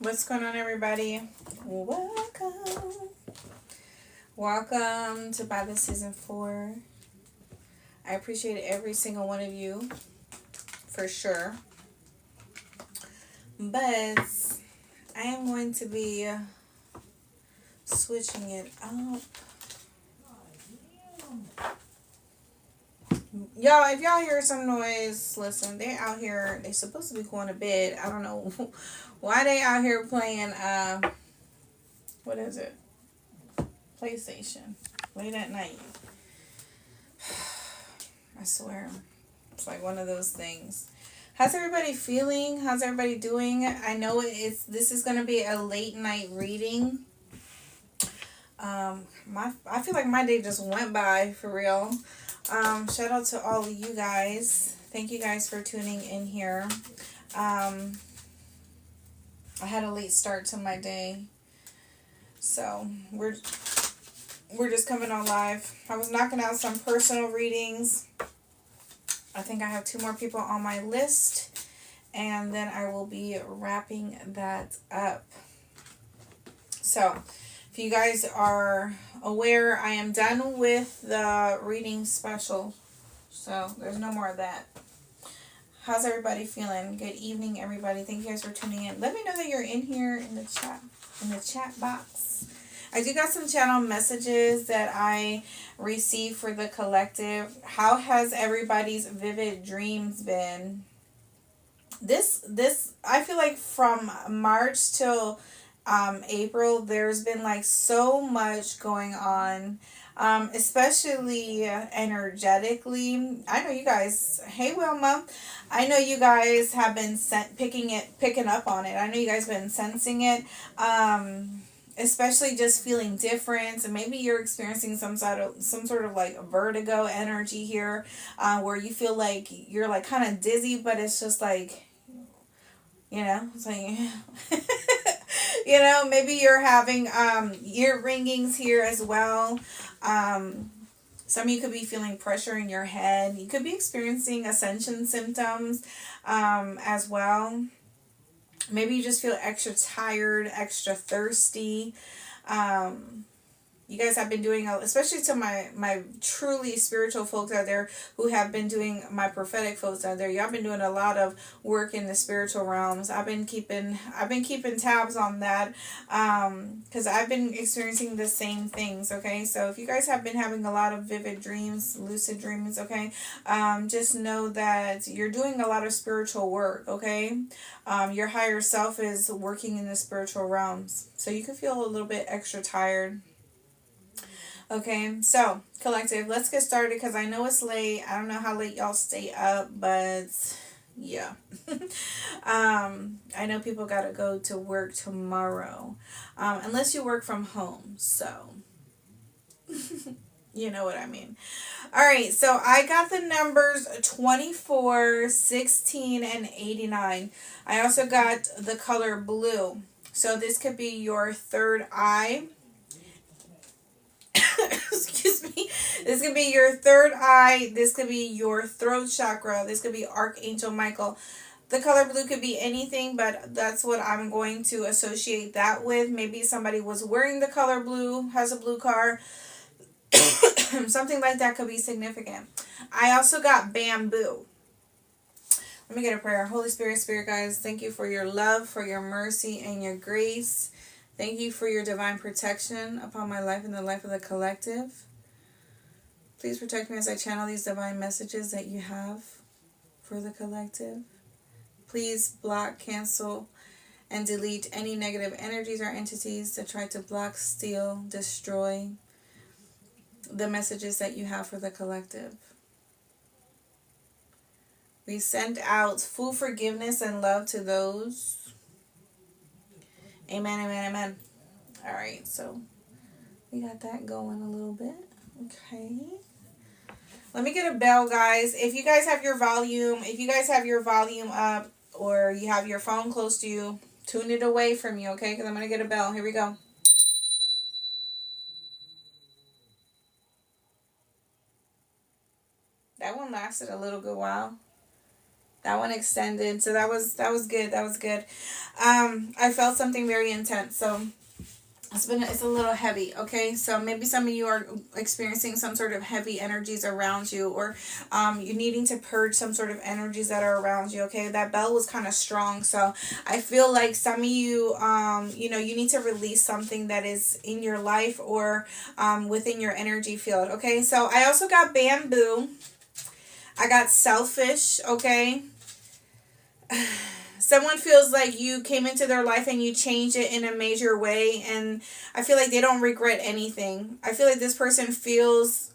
What's going on, everybody? Welcome. Welcome to Bible Season 4. I appreciate every single one of you, for sure. But I am going to be switching it up. Y'all, if y'all hear some noise, listen, they out here, they supposed to be going to bed. I don't know why they out here playing, what is it? PlayStation. Late at night. I swear. It's like one of those things. How's everybody feeling? How's everybody doing? I know this is gonna be a late night reading. I feel like my day just went by for real. Shout out to all of you guys. Thank you guys for tuning in here. I had a late start to my day, so we're just coming on live. I was knocking out some personal readings. I think I have 2 more people on my list, and then I will be wrapping that up. So, if you guys are aware, I am done with the reading special. So, there's no more of that. How's everybody feeling? Good evening, everybody. Thank you guys for tuning in. Let me know that you're in here in the chat box. I do got some channel messages that I received for the collective. How has everybody's vivid dreams been? This I feel like from March till April, there's been like so much going on, especially energetically. I know you guys. Hey, Wilma. I know you guys have been picking up on it. I know you guys been sensing it. Especially just feeling different, and maybe you're experiencing some sort of like vertigo energy here, where you feel like you're like kind of dizzy, but it's just like, it's like maybe you're having ear ringings here as well. Some of you could be feeling pressure in your head. You could be experiencing ascension symptoms as well. Maybe you just feel extra tired, extra thirsty. You guys have been doing, especially to my truly spiritual folks out there who have been doing, my prophetic folks out there, y'all been doing a lot of work in the spiritual realms. I've been keeping tabs on that, because I've been experiencing the same things. Okay, so if you guys have been having a lot of vivid dreams, lucid dreams, okay, just know that you're doing a lot of spiritual work. Okay, your higher self is working in the spiritual realms, so you could feel a little bit extra tired. Okay, so collective, let's get started because I know it's late. I don't know how late y'all stay up, but yeah. I know people gotta go to work tomorrow, unless you work from home, so you know what I mean. All right, so I got the numbers 24, 16, and 89. I also got the color blue, so this could be your third eye. Excuse me. This could be your third eye. This could be your throat chakra. This could be Archangel Michael. The color blue could be anything, but that's what I'm going to associate that with. Maybe somebody was wearing the color blue, has a blue car. Something like that could be significant. I also got bamboo. Let me get a prayer. Holy Spirit, Spirit guides, thank you for your love, for your mercy, and your grace. Thank you for your divine protection upon my life and the life of the collective. Please protect me as I channel these divine messages that you have for the collective. Please block, cancel, and delete any negative energies or entities that try to block, steal, destroy the messages that you have for the collective. We send out full forgiveness and love to those. Amen, amen, amen. All right, so we got that going a little bit. Okay. Let me get a bell, guys. If you guys have your volume up, or you have your phone close to you, tune it away from you, okay? Because I'm going to get a bell. Here we go. That one lasted a little good while. That one extended. So that was good. That was good. I felt something very intense. So it's a little heavy. Okay, so maybe some of you are experiencing some sort of heavy energies around you, or you're needing to purge some sort of energies that are around you. Okay, that bell was kind of strong, so I feel like some of you you need to release something that is in your life, or within your energy field. Okay, so I also got bamboo. I got selfish. Okay. Someone feels like you came into their life and you changed it in a major way, and I feel like they don't regret anything. I feel like this person feels,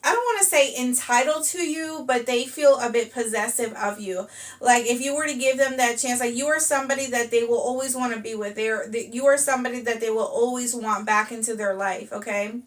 I don't want to say entitled to you, but they feel a bit possessive of you. Like if you were to give them that chance, like you are somebody that they will always want to be with. You are somebody that they will always want back into their life. Okay.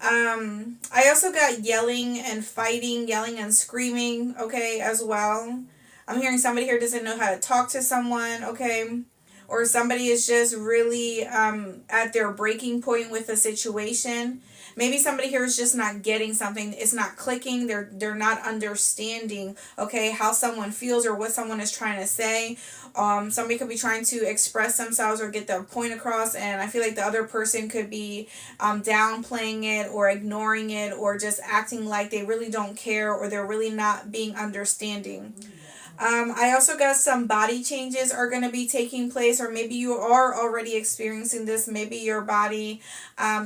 I also got yelling and fighting, yelling and screaming. Okay, as well. I'm hearing somebody here doesn't know how to talk to someone. Okay. Or somebody is just really at their breaking point with a situation. Maybe somebody here is just not getting something. It's not clicking. They're not understanding, okay, how someone feels or what someone is trying to say. Somebody could be trying to express themselves or get their point across, and I feel like the other person could be downplaying it or ignoring it or just acting like they really don't care, or they're really not being understanding. I also got some body changes are going to be taking place, or maybe you are already experiencing this. Maybe your body,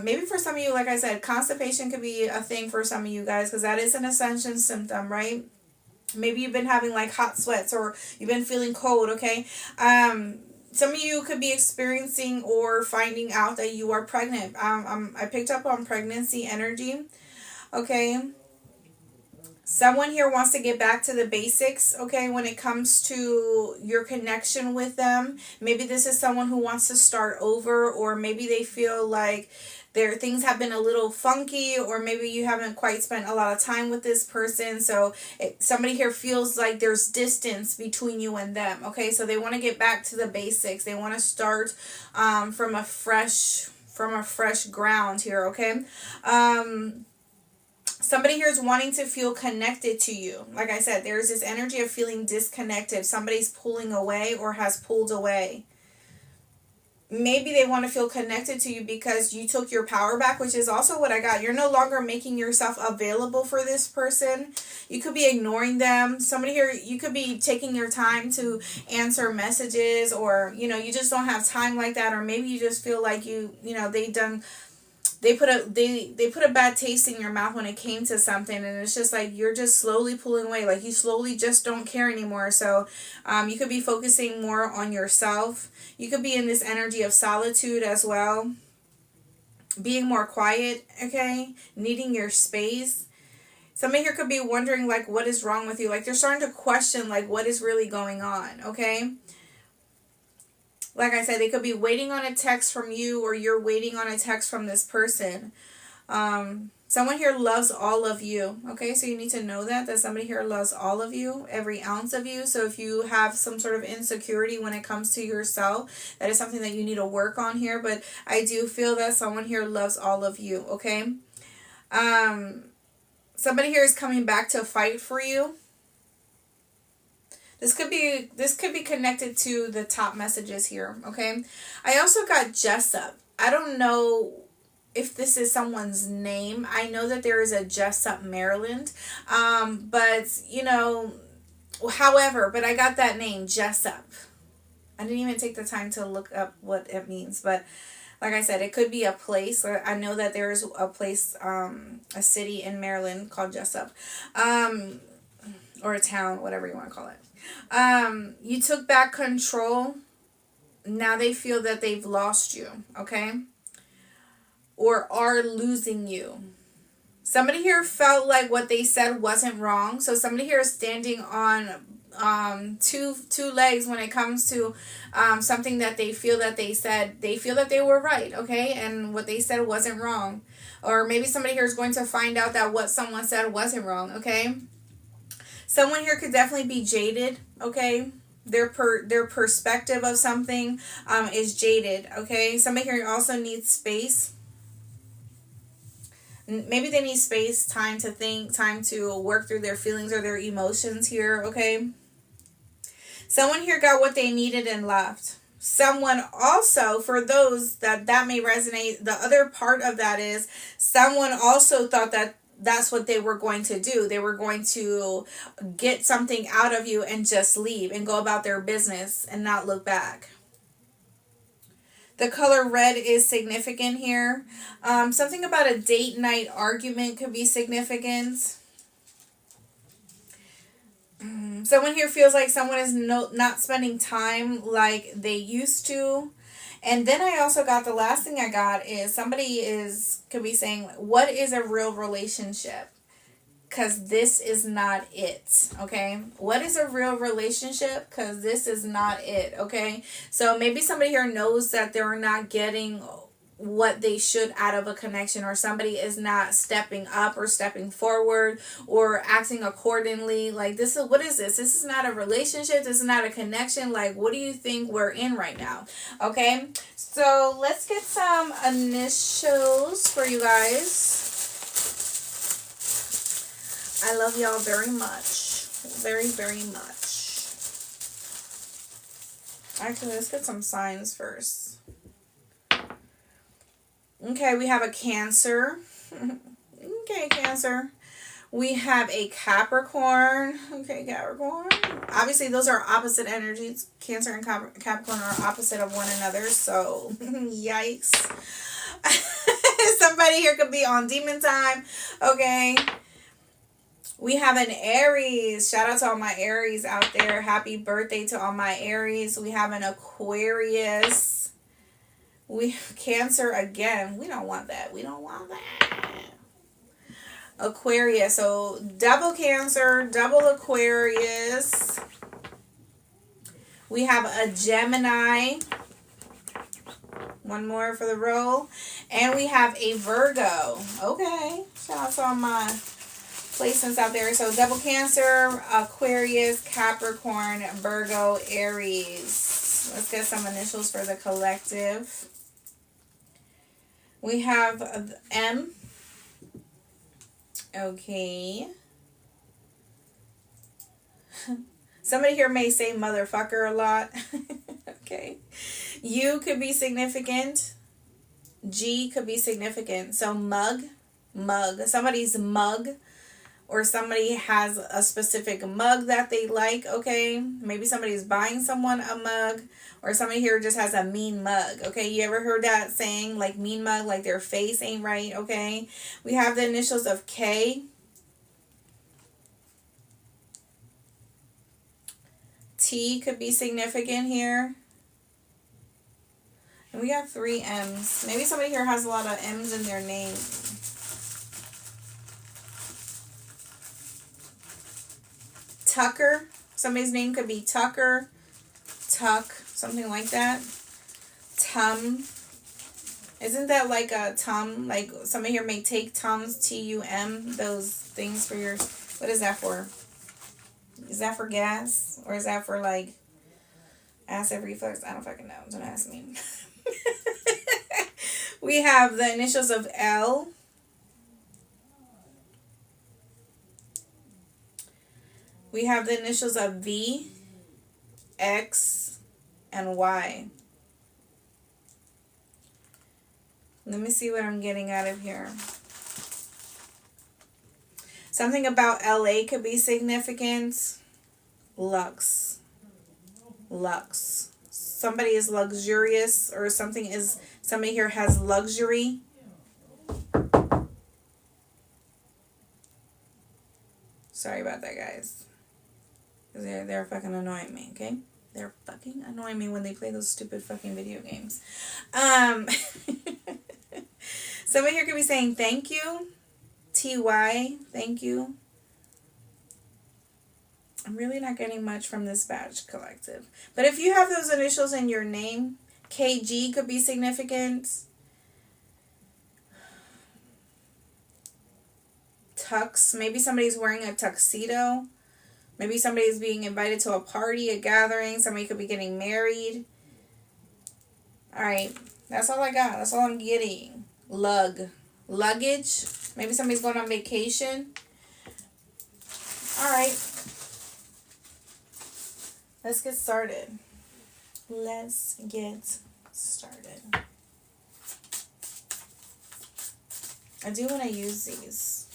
maybe for some of you, like I said, constipation could be a thing for some of you guys, because that is an ascension symptom, right? Maybe you've been having like hot sweats, or you've been feeling cold, okay? Some of you could be experiencing or finding out that you are pregnant. I picked up on pregnancy energy, okay? Someone here wants to get back to the basics, okay, when it comes to your connection with them. Maybe this is someone who wants to start over, or maybe they feel like their things have been a little funky, or maybe you haven't quite spent a lot of time with this person. So somebody here feels like there's distance between you and them, okay? So they want to get back to the basics. They want to start from a fresh ground here, okay? Somebody here is wanting to feel connected to you. Like I said, there's this energy of feeling disconnected. Somebody's pulling away or has pulled away. Maybe they want to feel connected to you because you took your power back, which is also what I got. You're no longer making yourself available for this person. You could be ignoring them. Somebody here, you could be taking your time to answer messages, or, you just don't have time like that. Or maybe you just feel like they put a bad taste in your mouth when it came to something, and it's just like you're just slowly pulling away, like you slowly just don't care anymore. So you could be focusing more on yourself. You could be in this energy of solitude as well, being more quiet, okay, needing your space. Somebody here could be wondering like what is wrong with you, like they're starting to question like what is really going on, okay? Like I said, they could be waiting on a text from you, or you're waiting on a text from this person. Someone here loves all of you. Okay, so you need to know that somebody here loves all of you, every ounce of you. So if you have some sort of insecurity when it comes to yourself, that is something that you need to work on here. But I do feel that someone here loves all of you. Okay. Somebody here is coming back to fight for you. This could be connected to the top messages here, okay? I also got Jessup. I don't know if this is someone's name. I know that there is a Jessup, Maryland. But, however, but I got that name, Jessup. I didn't even take the time to look up what it means, but like I said, it could be a place. I know that there is a place, a city in Maryland called Jessup. Or a town, whatever you want to call it. You took back control. Now they feel that they've lost you, okay? Or are losing you. Somebody here felt like what they said wasn't wrong. So somebody here is standing on two legs when it comes to something that they feel that they said. They feel that they were right, okay? And what they said wasn't wrong. Or maybe somebody here is going to find out that what someone said wasn't wrong, okay? Someone here could definitely be jaded, okay? Their perspective of something is jaded, okay? Somebody here also needs space. Maybe they need space, time to think, time to work through their feelings or their emotions here, okay? Someone here got what they needed and left. Someone also, for those that may resonate, the other part of that is someone also thought that that's what they were going to do. They were going to get something out of you and just leave and go about their business and not look back. The color red is significant here. Something about a date night argument could be significant. Someone here feels like someone is not spending time like they used to. And then I also got, the last thing I got is somebody could be saying, what is a real relationship? Because this is not it, okay? What is a real relationship? Because this is not it, okay? So maybe somebody here knows that they're not getting what they should out of a connection, or somebody is not stepping up or stepping forward or acting accordingly. Like, this is, what is this? This is not a relationship. This is not a connection. Like, what do you think we're in right now? Okay, so let's get some initials for you guys. I love y'all very much. Very, very much. Actually, let's get some signs first. Okay, we have a Cancer. Okay, Cancer. We have a Capricorn. Okay, Capricorn. Obviously, those are opposite energies. Cancer and Capricorn are opposite of one another. So, yikes. Somebody here could be on demon time. Okay. We have an Aries. Shout out to all my Aries out there. Happy birthday to all my Aries. We have an Aquarius. Cancer again. We don't want that. We don't want that. Aquarius. So double Cancer, double Aquarius. We have a Gemini. One more for the roll. And we have a Virgo. Okay. Shout out to all my placements out there. So double Cancer, Aquarius, Capricorn, Virgo, Aries. Let's get some initials for the collective. We have M. Okay. Somebody here may say motherfucker a lot. Okay. U could be significant. G could be significant. So mug. Somebody's mug. Or somebody has a specific mug that they like, okay? Maybe somebody's buying someone a mug. Or somebody here just has a mean mug, okay? You ever heard that saying, like mean mug, like their face ain't right, okay? We have the initials of K. T could be significant here. And we got 3 M's. Maybe somebody here has a lot of M's in their name. Tucker. Somebody's name could be Tucker, Tuck, something like that. Tum. Isn't that like a Tum? Like somebody here may take Tums, T-U-M, those things for your... What is that for? Is that for gas? Or is that for like acid reflux? I don't fucking know. Don't ask me. We have the initials of L. We have the initials of V, X, and Y. Let me see what I'm getting out of here. Something about LA could be significant. Lux. Somebody is luxurious, or somebody here has luxury. Sorry about that, guys. They're fucking annoying me, okay? They're fucking annoying me when they play those stupid fucking video games. Somebody here could be saying thank you. T-Y, thank you. I'm really not getting much from this badge collective. But if you have those initials in your name, KG could be significant. Tux. Maybe somebody's wearing a tuxedo. Maybe somebody's being invited to a party, a gathering. Somebody could be getting married. Alright. That's all I got. That's all I'm getting. Luggage. Maybe somebody's going on vacation. Alright. let's get started. Let's get started. I do want to use these.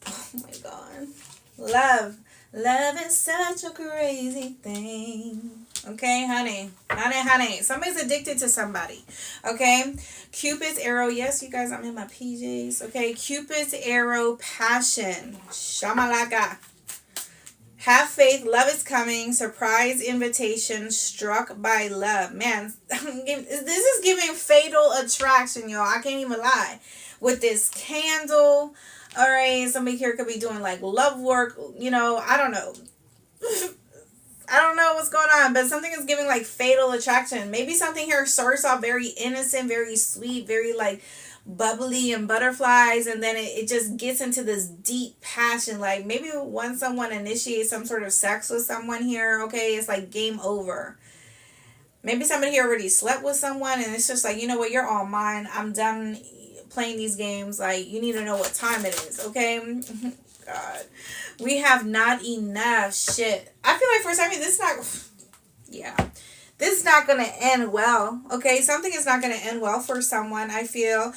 Oh my God. Love. Love is such a crazy thing. Okay, honey. Honey. Somebody's addicted to somebody. Okay. Cupid's arrow. Yes, you guys, I'm in my PJs. Okay. Cupid's arrow, passion. Shamalaka. Have faith. Love is coming. Surprise invitation. Struck by love. Man, this is giving fatal attraction, y'all. I can't even lie. With this candle. All right, somebody here could be doing like love work, I don't know. I don't know what's going on, but something is giving like fatal attraction. Maybe something here starts off very innocent, very sweet, very like bubbly and butterflies, and then it just gets into this deep passion. Like maybe when someone initiates some sort of sex with someone here, okay, it's like game over. Maybe somebody here already slept with someone and it's just like, you know what, you're all mine. I'm done playing these games. Like, you need to know what time it is, okay? God. We have not enough shit. I feel like for some reason, this is not... Yeah. This is not going to end well, okay? Something is not going to end well for someone, I feel.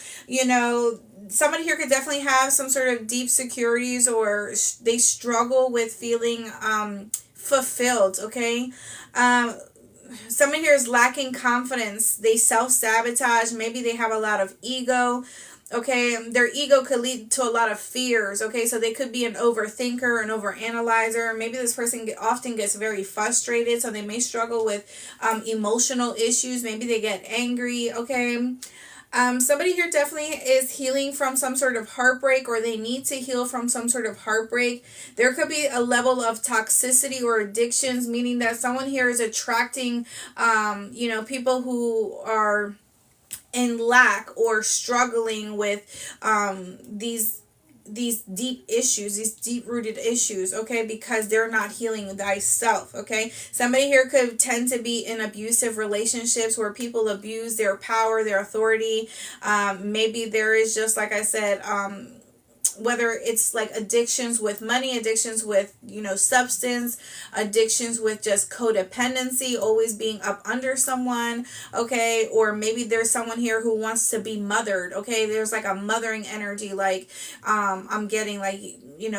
Somebody here could definitely have some sort of deep securities, or they struggle with feeling fulfilled, okay? Somebody here is lacking confidence. They self-sabotage. Maybe they have a lot of ego. Okay, their ego could lead to a lot of fears. Okay, so they could be an overthinker, an overanalyzer. Maybe this person often gets very frustrated, so they may struggle with emotional issues. Maybe they get angry. Okay. Somebody here definitely is healing from some sort of heartbreak, or they need to heal from some sort of heartbreak. There could be a level of toxicity or addictions, meaning that someone here is attracting, people who are in lack or struggling with these deep issues, these deep-rooted issues, okay, because they're not healing thyself, okay? Somebody here could tend to be in abusive relationships where people abuse their power, their authority. Maybe there is just, like I said, whether it's like addictions with money, addictions with, substance, addictions with just codependency, always being up under someone, okay? Or maybe there's someone here who wants to be mothered, okay? There's like a mothering energy, like, I'm getting like,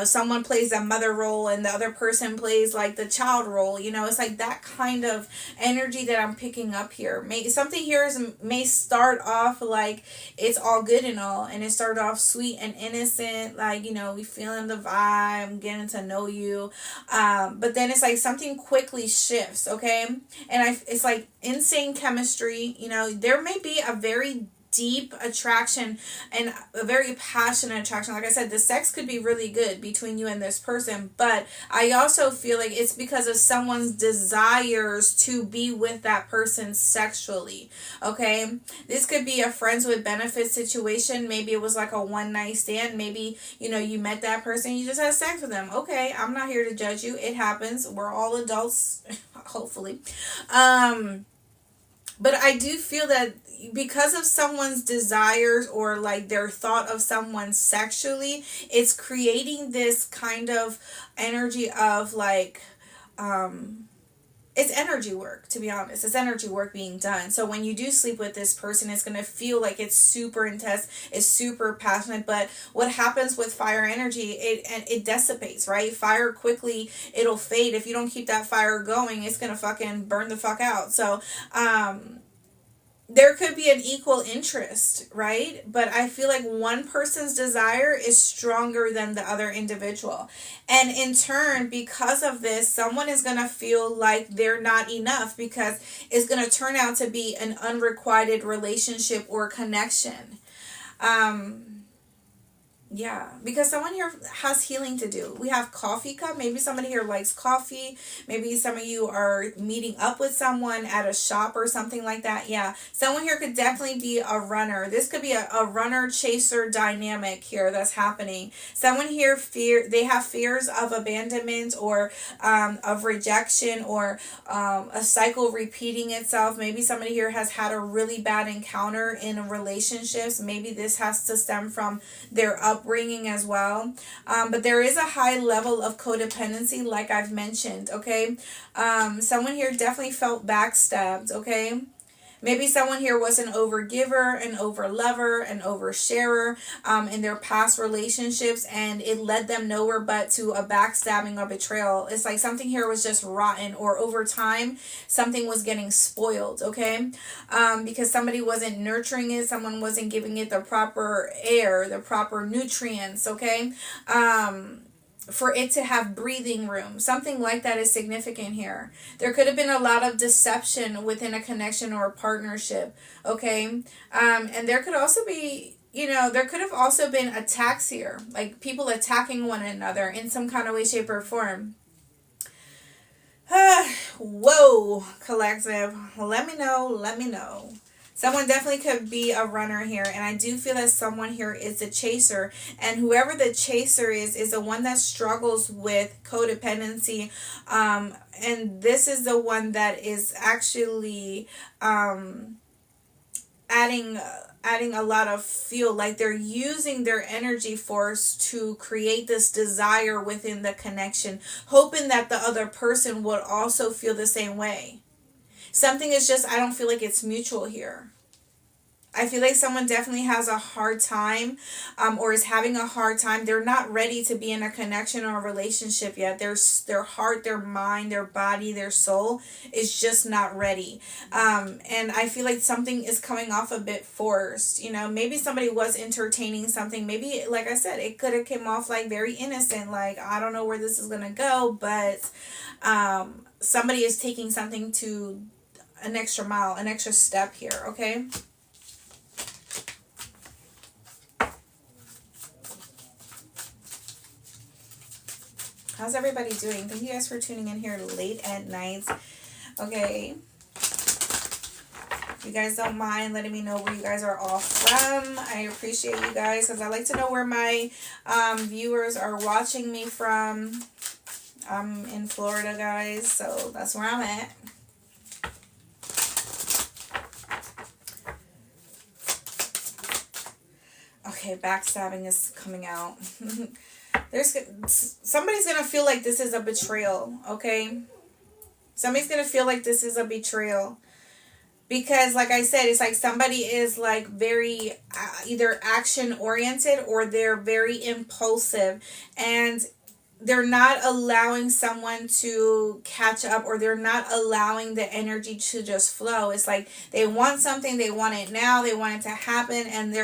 someone plays a mother role and the other person plays like the child role, it's like that kind of energy that I'm picking up here. Something here may start off like it's all good and all, and it started off sweet and innocent, like, we feeling the vibe, getting to know you, but then it's like something quickly shifts, okay? And it's like insane chemistry, there may be a very deep attraction and a very passionate attraction. Like I said, the sex could be really good between you and this person, but I also feel like it's because of someone's desires to be with that person sexually, okay? This could be a friends with benefits situation. Maybe it was like a one night stand. Maybe, you met that person, you just had sex with them. Okay, I'm not here to judge you. It happens. We're all adults, hopefully. But I do feel that because of someone's desires or like their thought of someone sexually, it's creating this kind of energy of like, it's energy work, to be honest. It's energy work being done. So when you do sleep with this person, it's going to feel like it's super intense, it's super passionate. But what happens with fire energy, it dissipates, right? Fire quickly, it'll fade. If you don't keep that fire going, it's going to fucking burn the fuck out. So, there could be an equal interest, right? But I feel like one person's desire is stronger than the other individual. And in turn, because of this, someone is going to feel like they're not enough because it's going to turn out to be an unrequited relationship or connection. Yeah, because someone here has healing to do. We have coffee cup. Maybe somebody here likes coffee. Maybe some of you are meeting up with someone at a shop or something like that. Yeah, someone here could definitely be a runner. This could be a runner-chaser dynamic here that's happening. Someone here, they have fears of abandonment or of rejection or a cycle repeating itself. Maybe somebody here has had a really bad encounter in relationships. Maybe this has to stem from their upbringing upbringing as well. But there is a high level of codependency, like I've mentioned, okay? Someone here definitely felt backstabbed, okay? Maybe someone here was an overgiver, an overlover, an oversharer in their past relationships, and it led them nowhere but to a backstabbing or betrayal. It's like something here was just rotten, or over time, something was getting spoiled, okay? Because somebody wasn't nurturing it, someone wasn't giving it the proper air, the proper nutrients, okay? For it to have breathing room. Something like that is significant here. There could have been a lot of deception within a connection or a partnership, okay? And there could also be, there could have also been attacks here, like people attacking one another in some kind of way, shape, or form. Whoa, collective. Let me know. Someone definitely could be a runner here, and I do feel that someone here is a chaser, and whoever the chaser is the one that struggles with codependency, and this is the one that is actually adding a lot of fuel, like they're using their energy force to create this desire within the connection, hoping that the other person would also feel the same way. Something is just, I don't feel like it's mutual here. I feel like someone definitely has a hard time, or is having a hard time. They're not ready to be in a connection or a relationship yet. Their heart, their mind, their body, their soul is just not ready. And I feel like something is coming off a bit forced. Maybe somebody was entertaining something. Maybe, like I said, it could have came off like very innocent. Like, I don't know where this is going to go, but somebody is taking something to an extra mile, an extra step here, okay? How's everybody doing? Thank you guys for tuning in here late at night. Okay. If you guys don't mind letting me know where you guys are all from, I appreciate you guys, because I like to know where my viewers are watching me from. I'm in Florida, guys, so that's where I'm at. Okay, backstabbing is coming out. Somebody's gonna feel like this is a betrayal, okay? Somebody's gonna feel like this is a betrayal, because, like I said, it's like somebody is like very either action oriented, or they're very impulsive, and they're not allowing someone to catch up, or they're not allowing the energy to just flow. It's like they want something, they want it now, they want it to happen, and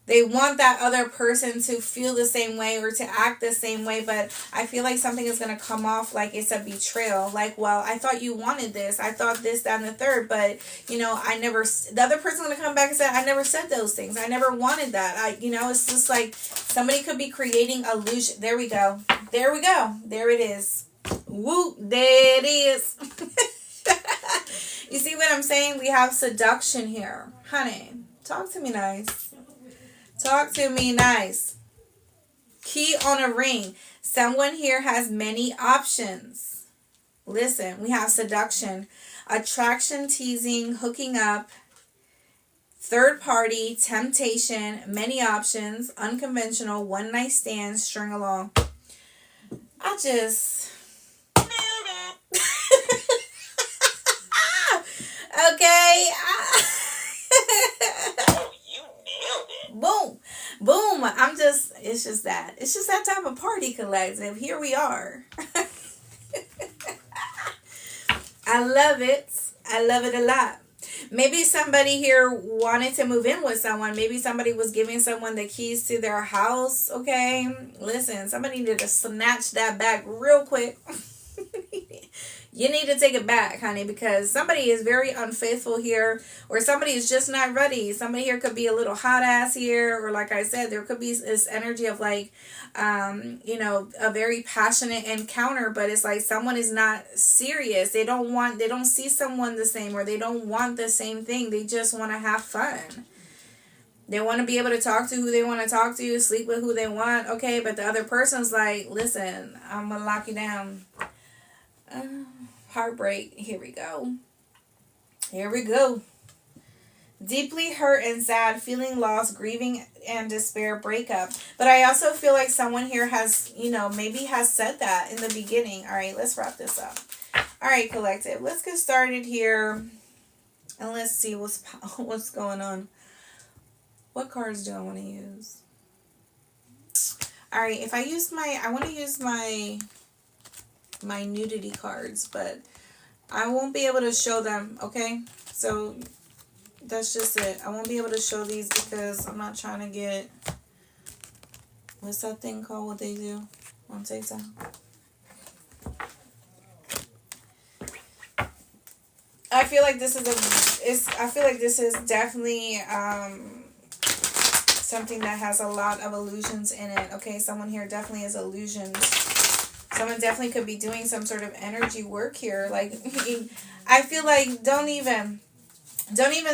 they want that other person to feel the same way or to act the same way, but I feel like something is going to come off like it's a betrayal. Like, well, I thought you wanted this. I thought this, that, and the third, but, the other person's going to come back and say, I never said those things. I never wanted that. It's just like somebody could be creating illusion. There we go. There it is. Woo, there it is. You see what I'm saying? We have seduction here. Honey, talk to me nice. Talk to me nice. Key on a ring. Someone here has many options. Listen, we have seduction, attraction, teasing, hooking up, third party, temptation, many options, unconventional, one night stand, string along. I just... Okay. Boom. It's just that type of party, collective. Here we are. I love it. I love it a lot. Maybe somebody here wanted to move in with someone. Maybe somebody was giving someone the keys to their house. Okay. Listen, somebody needed to snatch that back real quick. You need to take it back, honey, because somebody is very unfaithful here, or somebody is just not ready. Somebody here could be a little hot ass here, or like I said, there could be this energy of like, a very passionate encounter, but it's like someone is not serious. They don't see someone the same, or they don't want the same thing. They just want to have fun. They want to be able to talk to who they want to talk to, sleep with who they want, okay, but the other person's like, listen, I'm going to lock you down. Heartbreak. Here we go. Deeply hurt and sad, feeling lost, grieving and despair, breakup. But I also feel like someone here has, maybe has said that in the beginning. All right, let's wrap this up. All right, collective. Let's get started here. And let's see what's going on. What cards do I want to use? All right, if I want to use my nudity cards, but I won't be able to show them, okay? So that's just it. I won't be able to show these because I'm not trying to get, what's that thing called, what they do on TikTok? I feel like this is definitely something that has a lot of illusions in it. Okay, someone here definitely has illusions. Someone definitely could be doing some sort of energy work here. Like, I feel like don't even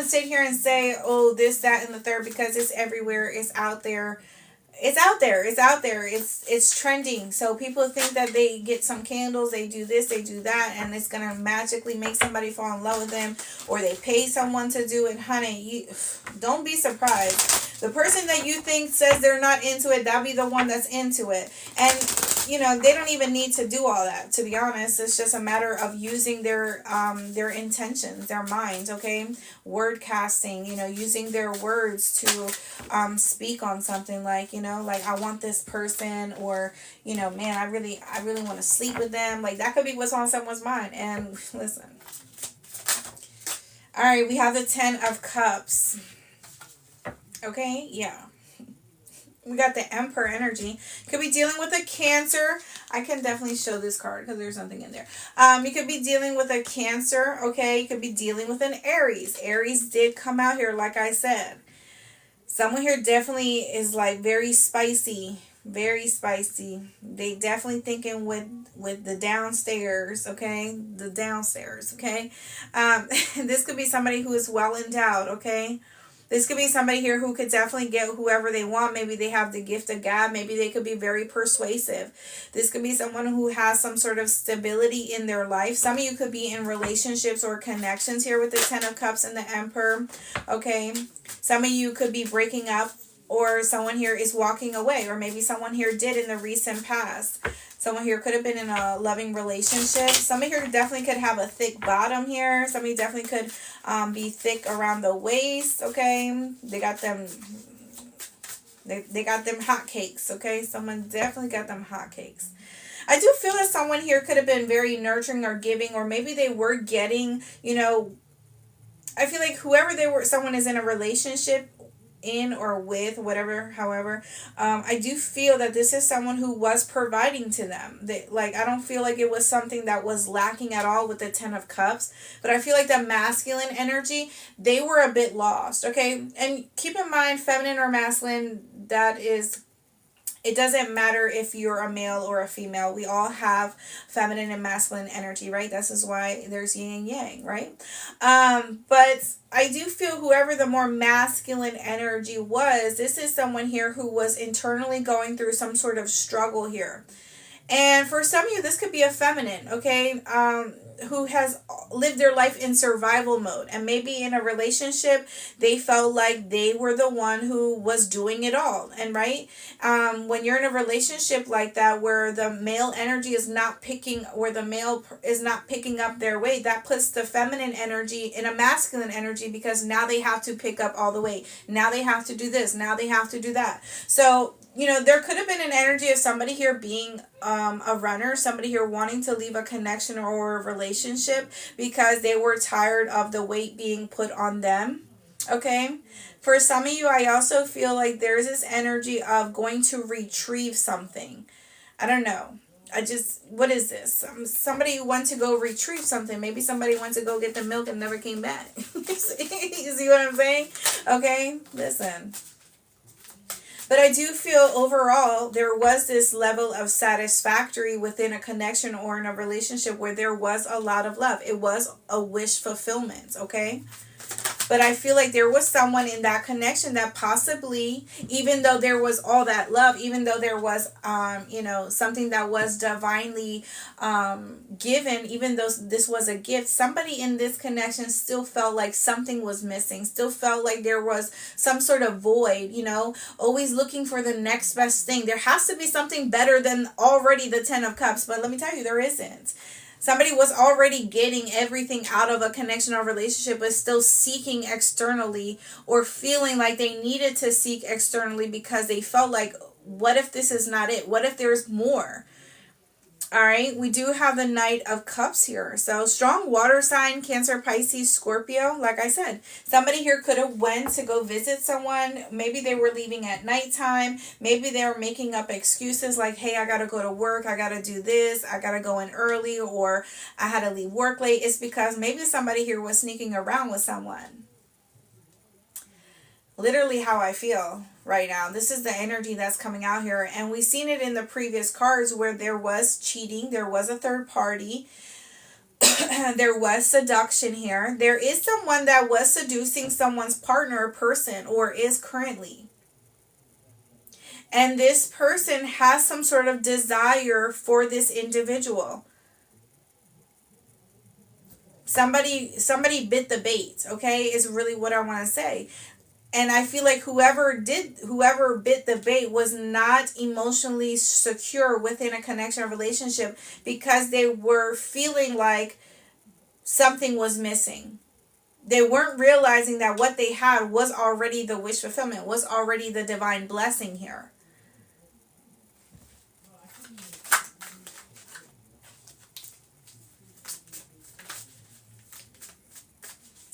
sit here and say, oh, this, that, and the third, because it's everywhere. It's out there. It's out there. It's out there. It's trending. So people think that they get some candles, they do this, they do that, and it's going to magically make somebody fall in love with them, or they pay someone to do it. Honey, don't be surprised. The person that you think says they're not into it, that'll be the one that's into it. And they don't even need to do all that, to be honest. It's just a matter of using their intentions, their minds, okay? Word casting, using their words to speak on something like, like I want this person, or, man, I really want to sleep with them. Like that could be what's on someone's mind. And listen. All right, we have the 10 of Cups. Okay, yeah. We got the Emperor energy. Could be dealing with a Cancer. I can definitely show this card because there's something in there. You could be dealing with a Cancer, okay? You could be dealing with an Aries. Aries did come out here, like I said. Someone here definitely is like very spicy. Very spicy. They definitely thinking with the downstairs, okay? The downstairs, okay? This could be somebody who is well endowed, okay? This could be somebody here who could definitely get whoever they want. Maybe they have the gift of gab. Maybe they could be very persuasive. This could be someone who has some sort of stability in their life. Some of you could be in relationships or connections here with the 10 of Cups and the Emperor. Okay. Some of you could be breaking up, or someone here is walking away, or maybe someone here did in the recent past. Someone here could have been in a loving relationship. Somebody here definitely could have a thick bottom here. Somebody definitely could be thick around the waist, okay? They got them hot cakes, okay? Someone definitely got them hot cakes. I do feel that someone here could have been very nurturing or giving, or maybe they were getting, I feel like whoever they were, someone is in a relationship in or with, whatever, however, I do feel that this is someone who was providing to them. I don't feel like it was something that was lacking at all with the 10 of Cups, but I feel like the masculine energy, they were a bit lost, okay? And keep in mind, feminine or masculine, it doesn't matter if you're a male or a female. We all have feminine and masculine energy, right? This is why there's yin and yang, right? But I do feel whoever the more masculine energy was, this is someone here who was internally going through some sort of struggle here. And for some of you, this could be a feminine, okay? Who has lived their life in survival mode. And maybe in a relationship, they felt like they were the one who was doing it all. And right? When you're in a relationship like that, where the male energy is not picking, or the male is not picking up their weight, that puts the feminine energy in a masculine energy, because now they have to pick up all the weight. Now they have to do this. Now they have to do that. So, there could have been an energy of somebody here being a runner, somebody here wanting to leave a connection or a relationship because they were tired of the weight being put on them. Okay? For some of you, I also feel like there's this energy of going to retrieve something. I don't know. What is this? Somebody went to go retrieve something. Maybe somebody went to go get the milk and never came back. You see what I'm saying? Okay? Listen. But I do feel overall there was this level of satisfactory within a connection or in a relationship where there was a lot of love. It was a wish fulfillment, okay? But I feel like there was someone in that connection that possibly, even though there was all that love, even though there was, something that was divinely given, even though this was a gift, somebody in this connection still felt like something was missing, still felt like there was some sort of void, always looking for the next best thing. There has to be something better than already the 10 of Cups, but let me tell you, there isn't. Somebody was already getting everything out of a connection or relationship, but still seeking externally, or feeling like they needed to seek externally because they felt like, what if this is not it? What if there's more? All right, we do have the Knight of Cups here. So strong water sign, Cancer, Pisces, Scorpio. Like I said, somebody here could have went to go visit someone. Maybe they were leaving at nighttime. Maybe they were making up excuses like, hey, I got to go to work. I got to do this. I got to go in early, or I had to leave work late. It's because maybe somebody here was sneaking around with someone. Literally how I feel right now. This is the energy that's coming out here. And we've seen it in the previous cards where there was cheating. There was a third party. There was seduction here. There is someone that was seducing someone's partner or person, or is currently. And this person has some sort of desire for this individual. Somebody bit the bait, okay, is really what I want to say. And I feel like whoever bit the bait was not emotionally secure within a connection or relationship, because they were feeling like something was missing. They weren't realizing that what they had was already the wish fulfillment, was already the divine blessing here.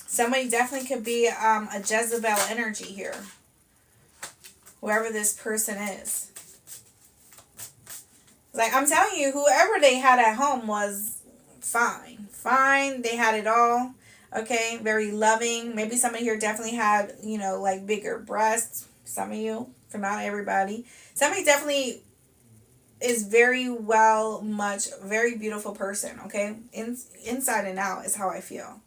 Somebody definitely could be a Jezebel energy here. Whoever this person is. Like, I'm telling you, whoever they had at home was fine. Fine. They had it all. Okay. Very loving. Maybe somebody here definitely had, like bigger breasts. Some of you. For not everybody. Somebody definitely is very beautiful person. Okay. Inside and out is how I feel.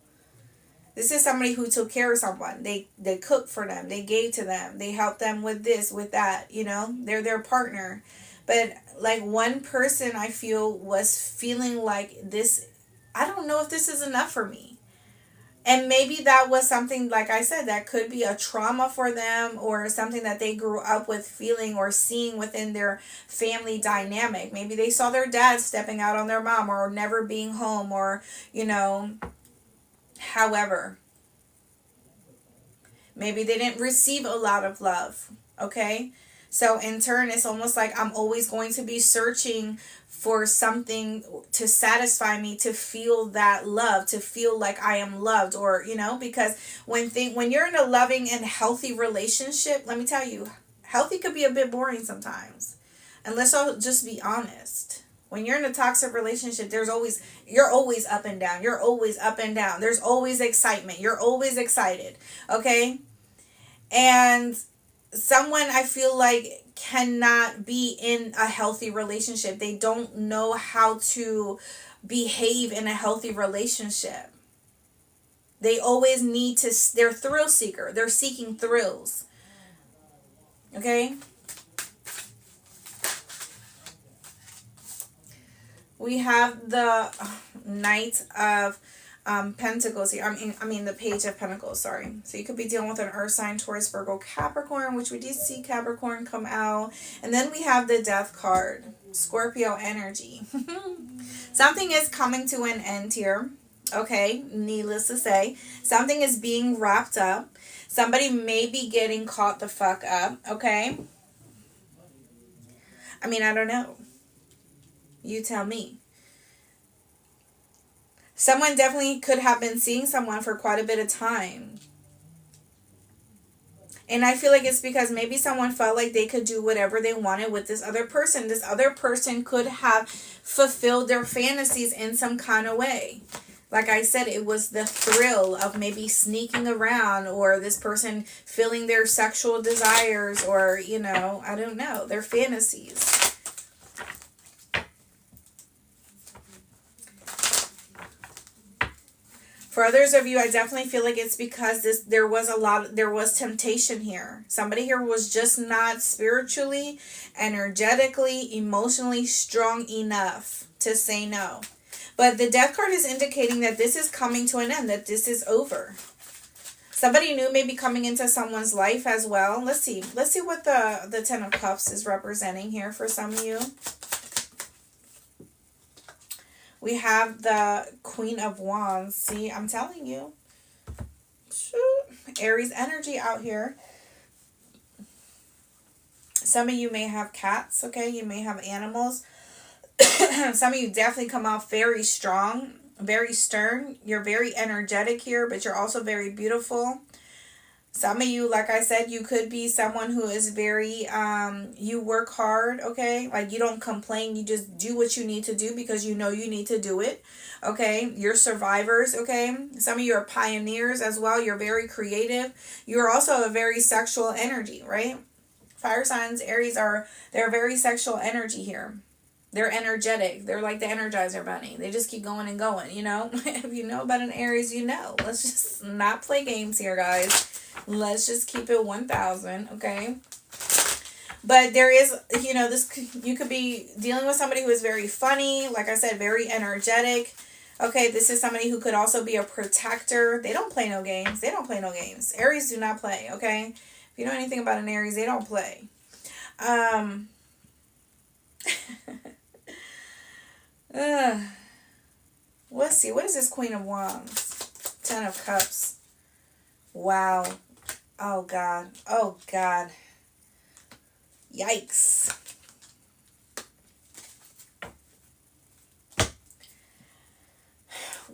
This is somebody who took care of someone. They cooked for them. They gave to them. They helped them with this, with that. They're their partner. But like one person, I feel, was feeling like this, I don't know if this is enough for me. And maybe that was something, like I said, that could be a trauma for them, or something that they grew up with feeling or seeing within their family dynamic. Maybe they saw their dad stepping out on their mom, or never being home, or, however, maybe they didn't receive a lot of love, okay? So in turn, it's almost like I'm always going to be searching for something to satisfy me, to feel that love, to feel like I am loved, or, because when you're in a loving and healthy relationship, let me tell you, healthy could be a bit boring sometimes. And let's all just be honest. When you're in a toxic relationship, you're always up and down. You're always up and down. There's always excitement. You're always excited. Okay? And someone, I feel like, cannot be in a healthy relationship. They don't know how to behave in a healthy relationship. They always they're thrill seeker. They're seeking thrills. Okay? We have the Knight of Pentacles here. I mean the Page of Pentacles, sorry. So you could be dealing with an Earth sign, Taurus, Virgo, Capricorn, which we did see Capricorn come out. And then we have the Death card, Scorpio energy. Something is coming to an end here. Okay, needless to say. Something is being wrapped up. Somebody may be getting caught the fuck up, okay? I mean, I don't know. You tell me. Someone definitely could have been seeing someone for quite a bit of time. And I feel like it's because maybe someone felt like they could do whatever they wanted with this other person. This other person could have fulfilled their fantasies in some kind of way. Like I said, it was the thrill of maybe sneaking around, or this person feeling their sexual desires, or, I don't know, their fantasies. For others of you, I definitely feel like it's because there was temptation here. Somebody here was just not spiritually, energetically, emotionally strong enough to say no. But the Death card is indicating that this is coming to an end, that this is over. Somebody new may be coming into someone's life as well. Let's see what the Ten of Cups is representing here for some of you. We have the Queen of Wands. See, I'm telling you. Aries energy out here. Some of you may have cats, okay? You may have animals. Some of you definitely come out very strong, very stern. You're very energetic here, but you're also very beautiful. Some of you, like I said, you could be someone who is very, you work hard, okay? Like, you don't complain. You just do what you need to do because you know you need to do it, okay? You're survivors, okay? Some of you are pioneers as well. You're very creative. You're also a very sexual energy, right? Fire signs, Aries they're very sexual energy here. They're energetic. They're like the Energizer Bunny. They just keep going and going, you know? If you know about an Aries, you know. Let's just not play games here, guys. Let's just keep it 1,000, okay? But there is, you know, you could be dealing with somebody who is very funny. Like I said, very energetic. Okay, this is somebody who could also be a protector. They don't play no games. They don't play no games. Aries do not play, okay? If you know anything about an Aries, they don't play. Let's see. What is this Queen of Wands? Ten of Cups. Wow. Oh, God. Oh, God. Yikes.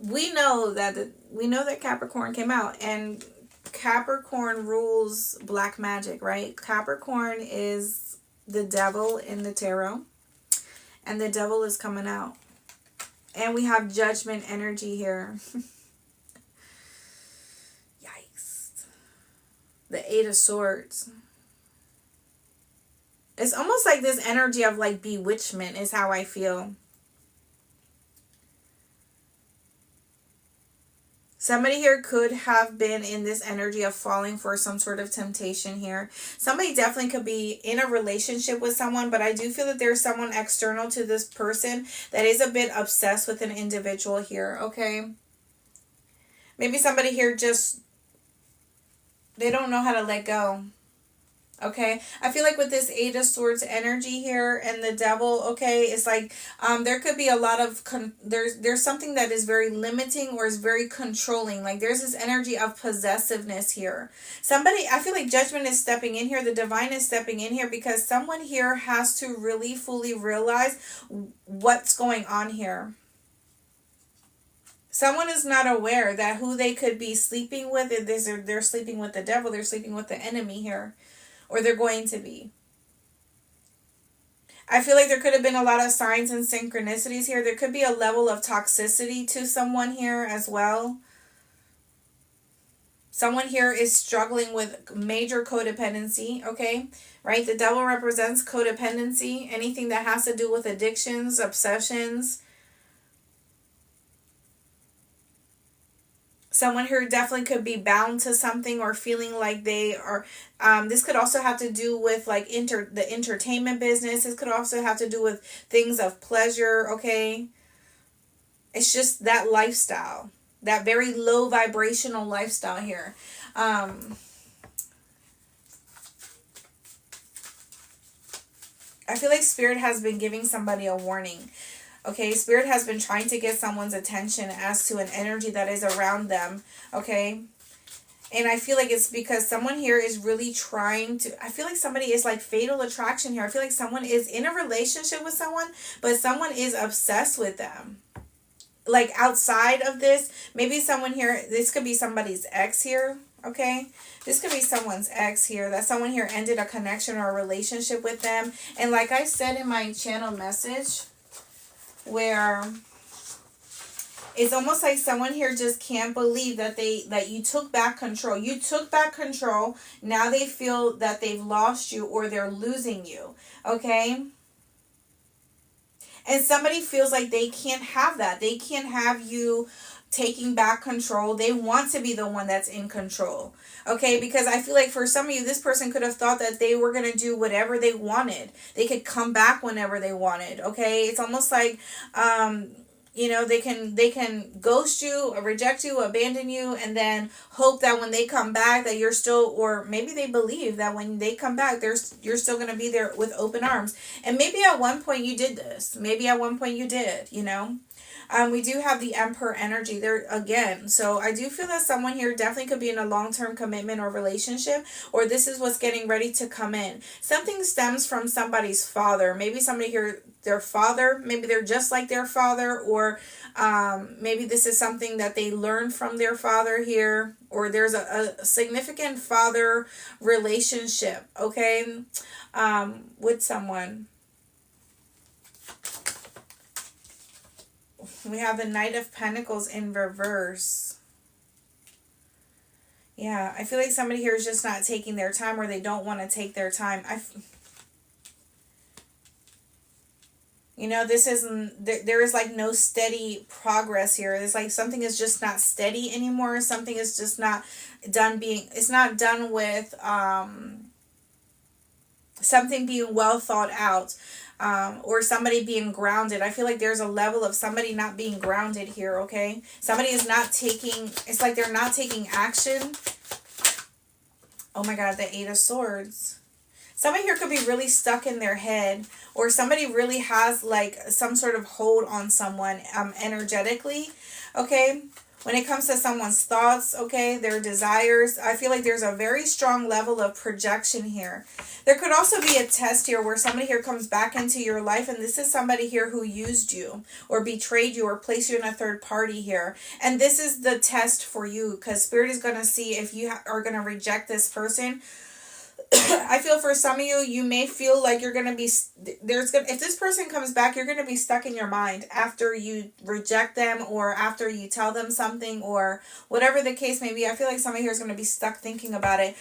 We know that Capricorn came out, and Capricorn rules black magic, right? Capricorn is the devil in the tarot, and the devil is coming out. And we have judgment energy here. Yikes. The Eight of Swords. It's almost like this energy of like bewitchment is how I feel. Somebody here could have been in this energy of falling for some sort of temptation here. Somebody definitely could be in a relationship with someone, but I do feel that there's someone external to this person that is a bit obsessed with an individual here, okay? Maybe somebody here they don't know how to let go. Okay, I feel like with this Eight of Swords energy here and the devil, okay, it's like there could be a lot of there's something that is very limiting or is very controlling. Like there's this energy of possessiveness here. I feel like judgment is stepping in here. The divine is stepping in here because someone here has to really fully realize what's going on here. Someone is not aware that who they could be sleeping with, they're sleeping with the devil, they're sleeping with the enemy here. Or they're going to be. I feel like there could have been a lot of signs and synchronicities here. There could be a level of toxicity to someone here as well. Someone here is struggling with major codependency, okay? Right? The devil represents codependency. Anything that has to do with addictions, obsessions. Someone here definitely could be bound to something or feeling like they are. This could also have to do with like the entertainment business. This could also have to do with things of pleasure, okay? It's just that lifestyle. That very low vibrational lifestyle here. I feel like Spirit has been giving somebody a warning. Okay, Spirit has been trying to get someone's attention as to an energy that is around them, okay? And I feel like it's because someone here is really trying to... I feel like somebody is like fatal attraction here. I feel like someone is in a relationship with someone, but someone is obsessed with them. Like outside of this, maybe someone here... This could be somebody's ex here, okay? This could be someone's ex here. That someone here ended a connection or a relationship with them. And like I said in my channel message... where it's almost like someone here just can't believe that you took back control. You took back control. Now they feel that they've lost you or they're losing you. Okay? And somebody feels like they can't have that. They can't have you taking back control. They want to be the one that's in control. Okay, because I feel like for some of you, this person could have thought that they were going to do whatever they wanted. They could come back whenever they wanted. Okay, it's almost like they can ghost you, or reject you, abandon you, and then hope that when they come back that you're still, or maybe they believe that when they come back you're still going to be there with open arms. And maybe at one point you did this. Maybe at one point you did, we do have the Emperor energy there again. So I do feel that someone here definitely could be in a long-term commitment or relationship, or this is what's getting ready to come in. Something stems from somebody's father. Maybe somebody here, their father, maybe they're just like their father, or maybe this is something that they learned from their father here, or there's a significant father relationship, okay, with someone. We have the Knight of Pentacles in reverse. Yeah, I feel like somebody here is just not taking their time, or they don't want to take their time. This isn't, there is like no steady progress here. It's like something is just not steady anymore. Something is just not done it's not done with something being well thought out. Or somebody being grounded. I feel like there's a level of somebody not being grounded here, okay? Somebody is not taking, it's like they're not taking action. Oh my God, the Eight of Swords. Somebody here could be really stuck in their head, or somebody really has like some sort of hold on someone energetically, okay? When it comes to someone's thoughts, okay, their desires, I feel like there's a very strong level of projection here. There could also be a test here where somebody here comes back into your life, and this is somebody here who used you or betrayed you or placed you in a third party here. And this is the test for you, because Spirit is going to see if you are going to reject this person. I feel for some of you, you may feel like you're going to be, if this person comes back, you're going to be stuck in your mind after you reject them, or after you tell them something, or whatever the case may be. I feel like somebody here is going to be stuck thinking about it.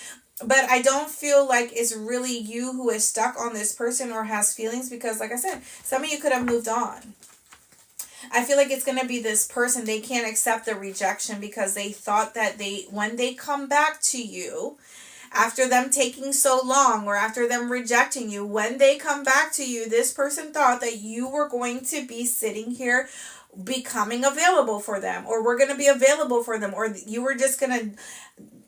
But I don't feel like it's really you who is stuck on this person or has feelings, because like I said, some of you could have moved on. I feel like it's going to be this person, they can't accept the rejection because they thought that when they come back to you, after them taking so long, or after them rejecting you, when they come back to you, this person thought that you were going to be sitting here becoming available for them, or we're going to be available for them, or you were just going to,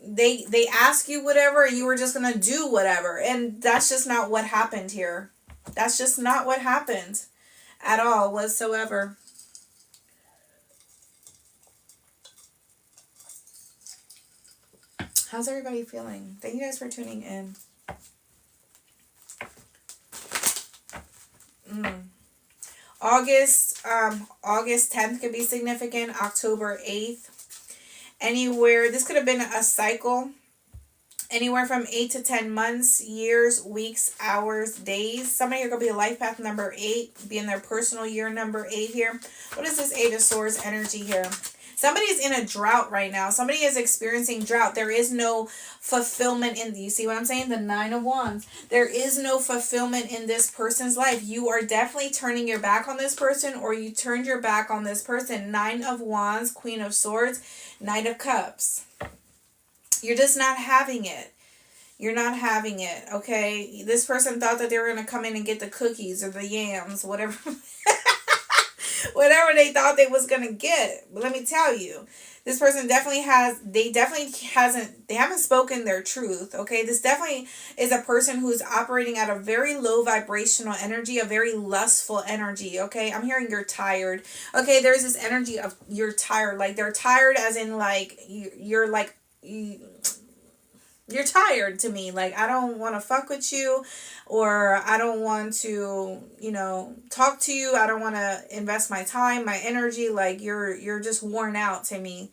they ask you whatever, and you were just going to do whatever. And that's just not what happened here. That's just not what happened at all whatsoever. How's everybody feeling? Thank you guys for tuning in. August 10th could be significant. October 8th. Anywhere. This could have been a cycle. Anywhere from 8 to 10 months, years, weeks, hours, days. Somebody here could be a life path number 8. Be in their personal year number 8 here. What is this Eight of Swords energy here? Somebody is in a drought right now. Somebody is experiencing drought. There is no fulfillment in, you see what I'm saying? The Nine of Wands. There is no fulfillment in this person's life. You are definitely turning your back on this person, or you turned your back on this person. Nine of Wands, Queen of Swords, Knight of Cups. You're just not having it. You're not having it, okay? This person thought that they were going to come in and get the cookies or the yams, whatever. Whatever they thought they was going to get. But let me tell you, this person definitely they haven't spoken their truth, okay? This definitely is a person who's operating at a very low vibrational energy, a very lustful energy, okay? I'm hearing you're tired. Okay, there's this energy of you're tired. Like, they're tired as in, like, you're tired to me. Like, I don't want to fuck with you, or I don't want to, talk to you. I don't want to invest my time, my energy. Like, you're just worn out to me.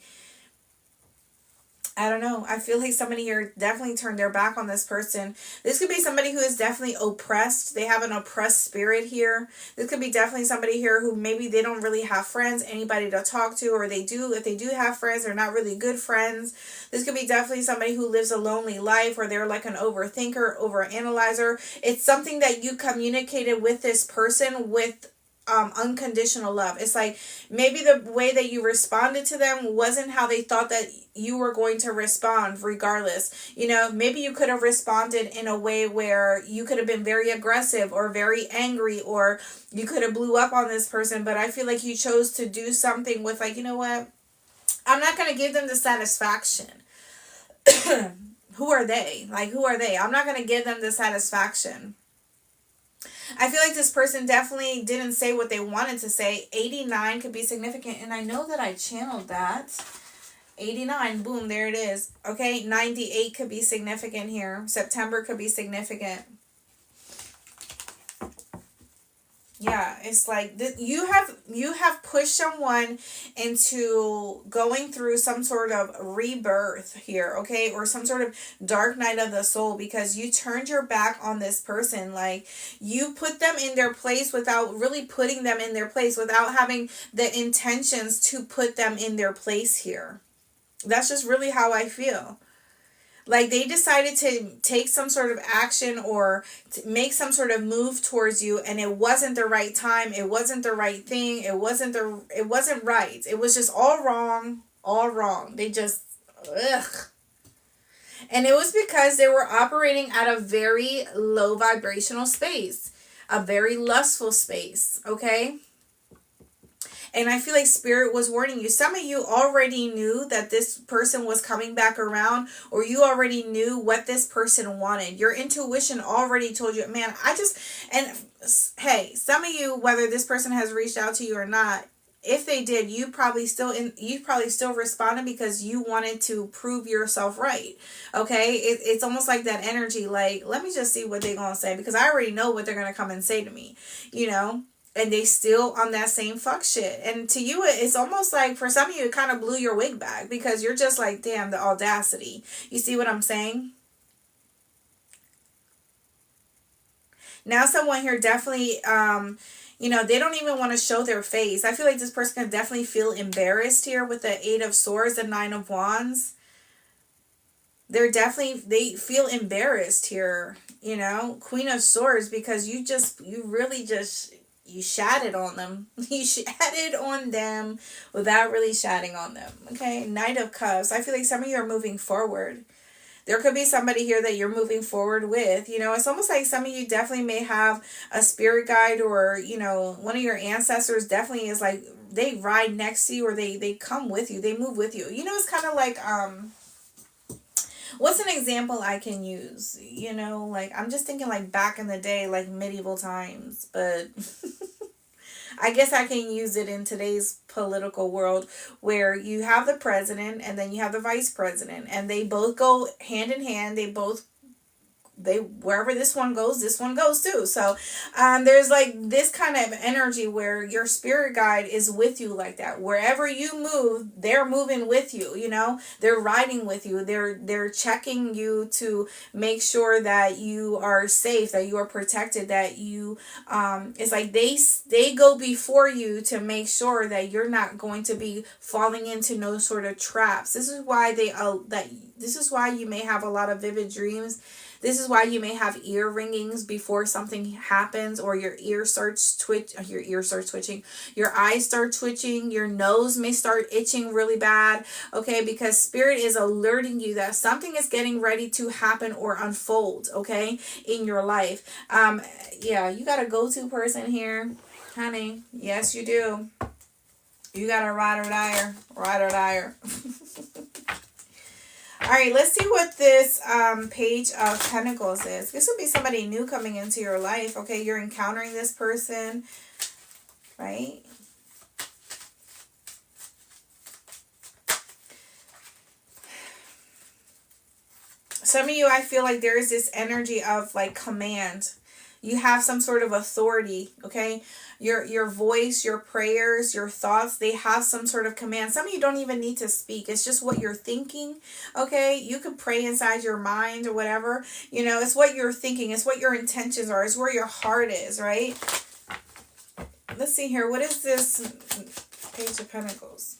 I don't know. I feel like somebody here definitely turned their back on this person. This could be somebody who is definitely oppressed. They have an oppressed spirit here. This could be definitely somebody here who maybe they don't really have friends, anybody to talk to, or they do. If they do have friends, they're not really good friends. This could be definitely somebody who lives a lonely life, or they're like an overthinker, overanalyzer. It's something that you communicated with this person with unconditional love. It's like maybe the way that you responded to them wasn't how they thought that you were going to respond regardless. You know, maybe you could have responded in a way where you could have been very aggressive or very angry, or you could have blew up on this person, but I feel like you chose to do something with like, you know what? I'm not going to give them the satisfaction. Who are they? Like, who are they? I'm not going to give them the satisfaction. I feel like this person definitely didn't say what they wanted to say. 89 could be significant. And I know that I channeled that. 89, boom, there it is. Okay, 98 could be significant here. September could be significant. Yeah, it's like you have pushed someone into going through some sort of rebirth here, okay? Or some sort of dark night of the soul, because you turned your back on this person. Like, you put them in their place without really putting them in their place, without having the intentions to put them in their place here. That's just really how I feel. Like, they decided to take some sort of action or to make some sort of move towards you, and it wasn't the right time. It wasn't the right thing. It wasn't right. It was just all wrong. All wrong. They just, ugh. And it was because they were operating at a very low vibrational space, a very lustful space, okay? And I feel like Spirit was warning you. Some of you already knew that this person was coming back around, or you already knew what this person wanted. Your intuition already told you, man, and hey, some of you, whether this person has reached out to you or not, if they did, you probably still responded because you wanted to prove yourself right. Okay? It's almost like that energy, like, let me just see what they're going to say, because I already know what they're going to come and say to me, you know? And they still on that same fuck shit. And to you, it's almost like, for some of you, it kind of blew your wig back, because you're just like, damn, the audacity. You see what I'm saying? Now someone here definitely, they don't even want to show their face. I feel like this person can definitely feel embarrassed here with the 8 of Swords and 9 of Wands. They feel embarrassed here, Queen of Swords, because you shatted on them. You shatted on them without really shatting on them. Okay, Knight of Cups. I feel like some of you are moving forward. There could be somebody here that you're moving forward with. It's almost like some of you definitely may have a spirit guide, or, one of your ancestors definitely is like, they ride next to you, or they come with you. They move with you. It's kind of like, what's an example I can use? Like, I'm just thinking like back in the day, like medieval times, but I guess I can use it in today's political world, where you have the president and then you have the vice president, and they both go hand in hand. Wherever this one goes too. So there's like this kind of energy where your spirit guide is with you like that. Wherever you move, they're moving with you. They're riding with you. They're checking you to make sure that you are safe, that you are protected, that you it's like they go before you to make sure that you're not going to be falling into no sort of traps. This is why this is why you may have a lot of vivid dreams. This is why you may have ear ringings before something happens, or your ear starts twitching, your eyes start twitching, your nose may start itching really bad, okay, because Spirit is alerting you that something is getting ready to happen or unfold, okay, in your life. Yeah, you got a go-to person here, honey. Yes, you do. You got a ride or dier. All right, let's see what this Page of Pentacles is. This will be somebody new coming into your life, okay? You're encountering this person, right? Some of you, I feel like there is this energy of like command. You have some sort of authority, okay? Your voice, your prayers, your thoughts, they have some sort of command. Some of you don't even need to speak. It's just what you're thinking, okay? You could pray inside your mind or whatever. It's what you're thinking. It's what your intentions are. It's where your heart is, right? Let's see here. What is this Page of Pentacles?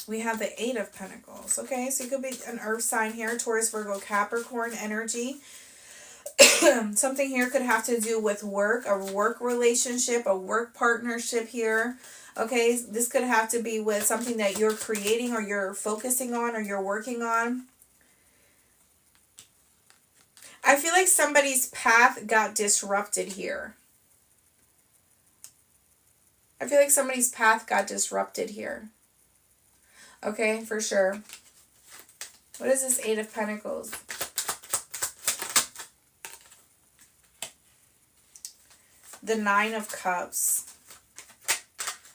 We have the 8 of Pentacles, okay? So you could be an earth sign here, Taurus, Virgo, Capricorn energy. Something here could have to do with work, a work relationship, a work partnership here. Okay, this could have to be with something that you're creating or you're focusing on or you're working on. I feel like somebody's path got disrupted here. I feel like somebody's path got disrupted here. Okay, for sure. What is this Eight of Pentacles? The Nine of Cups.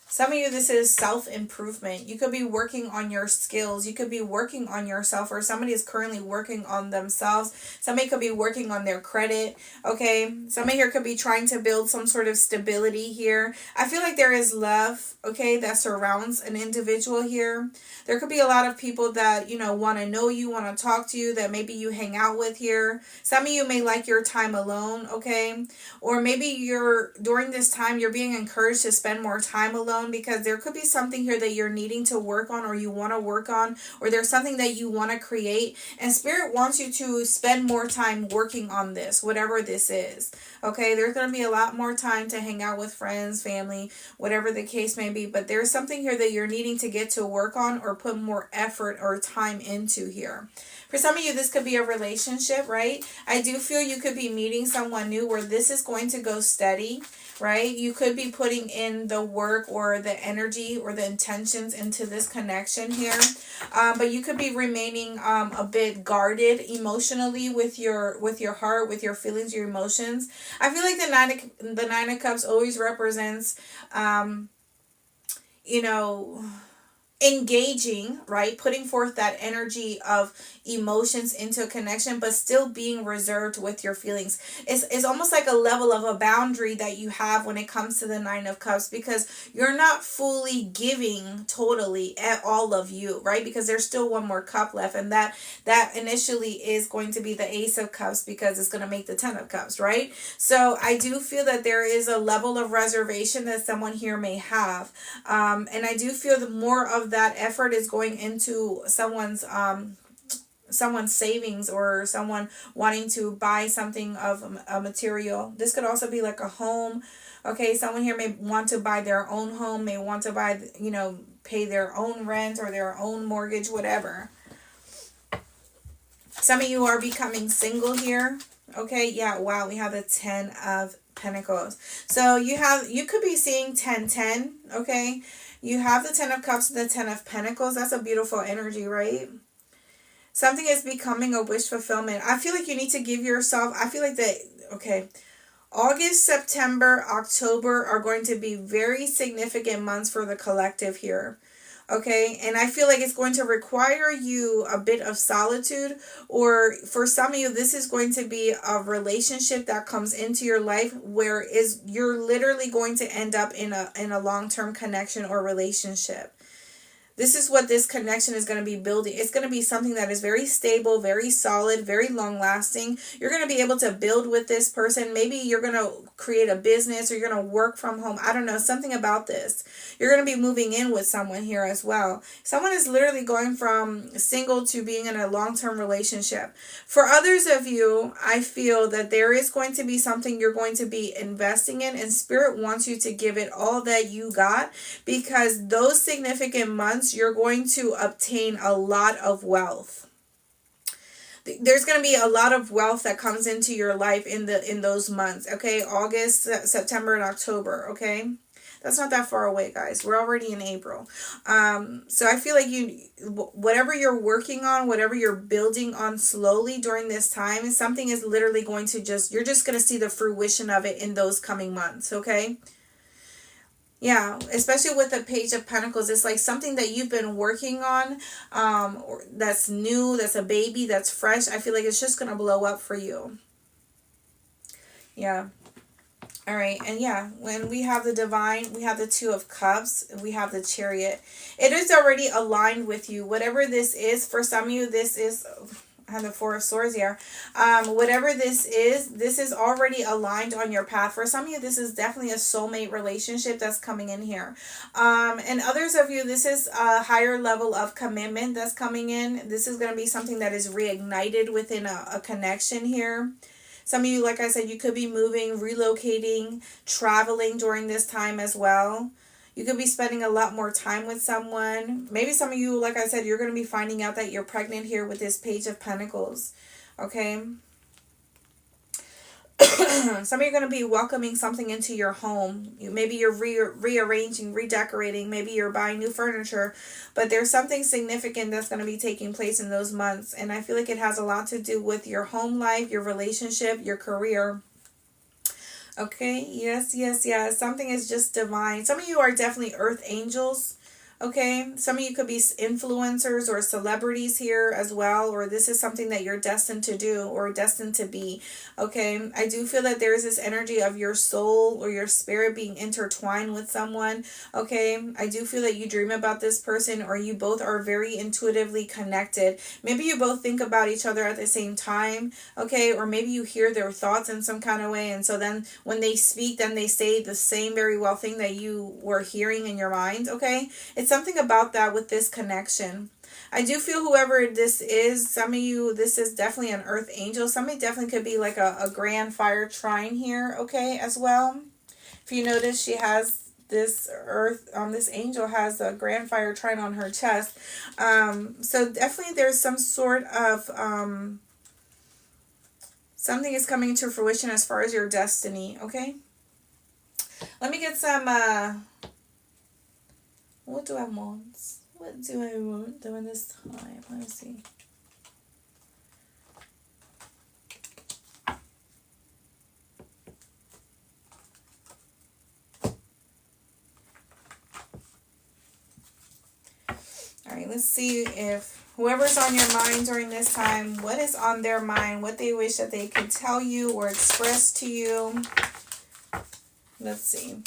Some of you, this is self-improvement. You could be working on your skills. You could be working on yourself, or somebody is currently working on themselves. Somebody could be working on their credit, okay? Somebody here could be trying to build some sort of stability here. I feel like there is love, okay, that surrounds an individual here. There could be a lot of people that, you know, want to know you, want to talk to you, that maybe you hang out with here. Some of you may like your time alone, okay? Or maybe during this time, you're being encouraged to spend more time alone, because there could be something here that you're needing to work on, or you want to work on, or there's something that you want to create, and Spirit wants you to spend more time working on this, whatever this is. Okay, there's going to be a lot more time to hang out with friends, family, whatever the case may be, but there's something here that you're needing to get to work on or put more effort or time into here. For some of you, this could be a relationship, right? I do feel you could be meeting someone new where this is going to go steady, right? You could be putting in the work or the energy or the intentions into this connection here. But you could be remaining a bit guarded emotionally with your heart, with your feelings, your emotions. I feel like the Nine of Cups always represents, you know, engaging, right? Putting forth that energy of emotions into a connection, but still being reserved with your feelings. It's almost like a level of a boundary that you have when it comes to the Nine of Cups, because you're not fully giving totally at all of you, right? Because there's still one more cup left, and that initially is going to be the Ace of Cups, because it's going to make the Ten of Cups, right? So I do feel that there is a level of reservation that someone here may have, and I do feel that more of that effort is going into someone's savings, or someone wanting to buy something of a material. This could also be like a home. Okay, someone here may want to buy their own home, may want to buy, you know, pay their own rent or their own mortgage, whatever. Some of you are becoming single here. Okay, yeah, wow, we have the Ten of Pentacles. So you could be seeing 10-10, okay? You have the Ten of Cups and the Ten of Pentacles. That's a beautiful energy, right? Something is becoming a wish fulfillment. I feel like you need to give yourself, I feel like that, okay, August, September, October are going to be very significant months for the collective here. Okay, and I feel like it's going to require you a bit of solitude, or for some of you, this is going to be a relationship that comes into your life where you're literally going to end up in a long-term connection or relationship. This is what this connection is going to be building. It's going to be something that is very stable, very solid, very long-lasting. You're going to be able to build with this person. Maybe you're going to create a business, or you're going to work from home. I don't know, something about this. You're going to be moving in with someone here as well. Someone is literally going from single to being in a long-term relationship. For others of you, I feel that there is going to be something you're going to be investing in, and Spirit wants you to give it all that you got, because those significant months, you're going to obtain a lot of wealth. There's going to be a lot of wealth that comes into your life in those months, okay? August, September, and October, okay? That's not that far away, guys. We're already in April. So I feel like whatever you're working on, whatever you're building on slowly during this time, something is literally going to you're just going to see the fruition of it in those coming months, okay? Yeah, especially with the Page of Pentacles, it's like something that you've been working on, that's new, that's a baby, that's fresh. I feel like it's just going to blow up for you. Yeah. All right. And yeah, when we have the Divine, we have the Two of Cups, we have the Chariot. It is already aligned with you. Whatever this is, for some of you, this is... I have the Four of Swords here. Whatever this is already aligned on your path. For some of you, this is definitely a soulmate relationship that's coming in here. And others of you, this is a higher level of commitment that's coming in. This is going to be something that is reignited within a connection here. Some of you, like I said, you could be moving, relocating, traveling during this time as well. You could be spending a lot more time with someone. Maybe some of you, like I said, you're going to be finding out that you're pregnant here with this Page of Pentacles. Okay. Some of you are going to be welcoming something into your home. Maybe you're rearranging, redecorating. Maybe you're buying new furniture. But there's something significant that's going to be taking place in those months. And I feel like it has a lot to do with your home life, your relationship, your career. Okay, yes, yes, yes. Something is just divine. Some of you are definitely earth angels. Okay, some of you could be influencers or celebrities here as well, or this is something that you're destined to do or destined to be. Okay, I do feel that there is this energy of your soul or your spirit being intertwined with someone. Okay, I do feel that you dream about this person, or you both are very intuitively connected. Maybe you both think about each other at the same time. Okay, or maybe you hear their thoughts in some kind of way, and so then when they speak, then they say the same very well thing that you were hearing in your mind. Okay, it's something about that with this connection. I do feel whoever this is, some of you, this is definitely an earth angel. Somebody definitely could be like a grand fire trine here, okay, as well. If you notice, she has this earth, this angel has a grand fire trine on her chest. So definitely there's some sort of, something is coming to fruition as far as your destiny, okay? Let me get some, what do I want? What do I want during this time? Let me see. All right, let's see if whoever's on your mind during this time, what is on their mind, what they wish that they could tell you or express to you. Let's see.